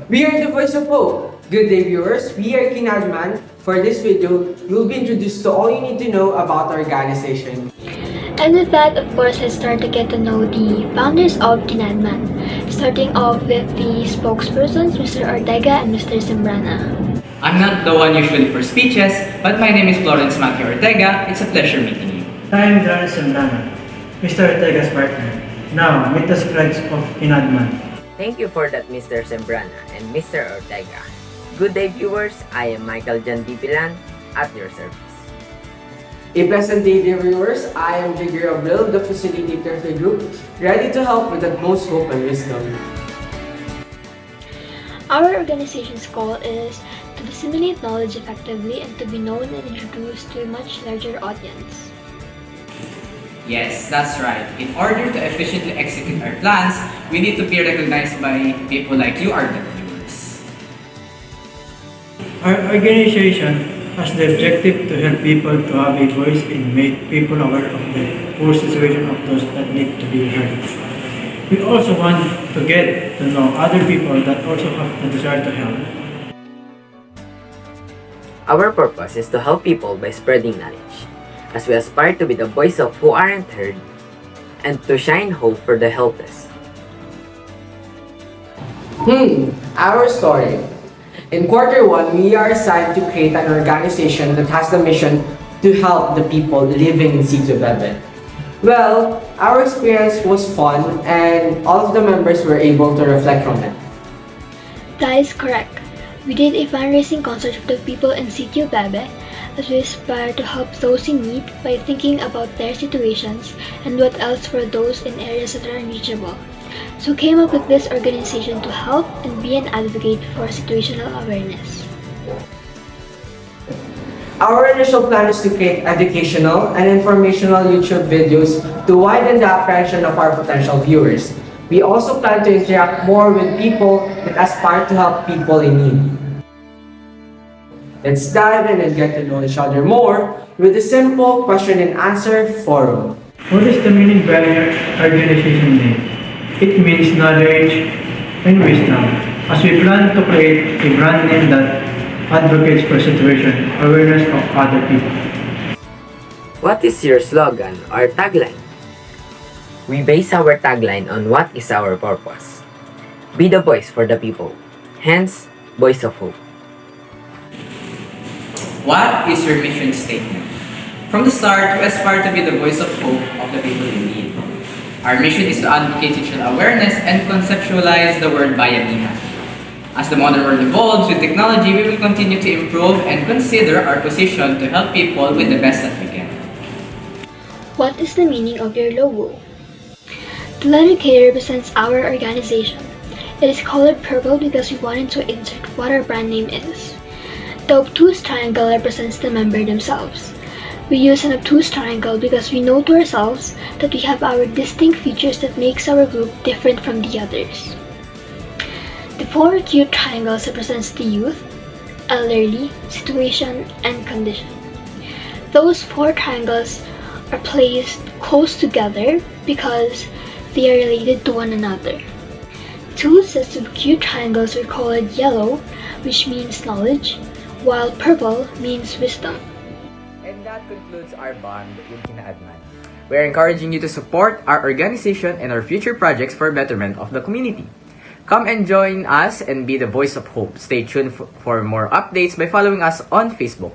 We are the Voice of Hope. Good day, viewers. We are Kinadman. For this video, you'll be introduced to all you need to know about our organization. And with that, of course, let's start to get to know the founders of Kinadman, starting off with the spokespersons, Mr. Ortega and Mr. Sembrana. I'm not the one usually for speeches, but my name is Florence Matthew Ortega. It's a pleasure meeting you. I'm Darren Sembrana, Mr. Ortega's partner. Now, meet the scribes of Kinadman. Thank you for that, Mr. Sembrana and Mr. Ortega. Good day, viewers. I am Michael Jan Dipilan at your service. A pleasant day, dear viewers. I am Jigger Abril, the facilitator of the group, ready to help with utmost hope and wisdom. Our organization's goal is to disseminate knowledge effectively and to be known and introduced to a much larger audience. Yes, that's right. In order to efficiently execute our plans, we need to be recognized by people like you, our viewers. Our organization has the objective to help people to have a voice and make people aware of the poor situation of those that need to be heard. We also want to get to know other people that also have the desire to help. Our purpose is to help people by spreading knowledge, as we aspire to be the voice of who aren't heard and to shine hope for the helpless. Our story. In Q1, we are assigned to create an organization that has the mission to help the people living in Sitio Bebe. Well, our experience was fun and all of the members were able to reflect from it. That is correct. We did a fundraising concert for the people in Sitio Bebe as we aspire to help those in need by thinking about their situations and what else for those in areas that are unreachable. So came up with this organization to help and be an advocate for situational awareness. Our initial plan is to create educational and informational YouTube videos to widen the apprehension of our potential viewers. We also plan to interact more with people that aspire to help people in need. Let's dive in and get to know each other more with a simple question and answer forum. What is the meaning behind your organization name? It means knowledge and wisdom, as we plan to create a brand name that advocates for situation awareness of other people. What is your slogan or tagline? We base our tagline on what is our purpose. Be the voice for the people, hence, Voice of Hope. What is your mission statement? From the start, we aspire to be the voice of hope of the people in need. Our mission is to advocate social awareness and conceptualize the word bayanihan. As the modern world evolves with technology, we will continue to improve and consider our position to help people with the best that we can. What is the meaning of your logo? The letter K represents our organization. It is colored purple because we wanted to insert what our brand name is. The obtuse triangle represents the member themselves. We use an obtuse triangle because we know to ourselves that we have our distinct features that makes our group different from the others. The four acute triangles represents the youth, elderly, situation, and condition. Those four triangles are placed close together because they are related to one another. Two sets of acute triangles are colored yellow, which means knowledge, while purple means wisdom. And that concludes our bond with Kinadman. We are encouraging you to support our organization and our future projects for betterment of the community. Come and join us and be the voice of hope. Stay tuned for more updates by following us on Facebook.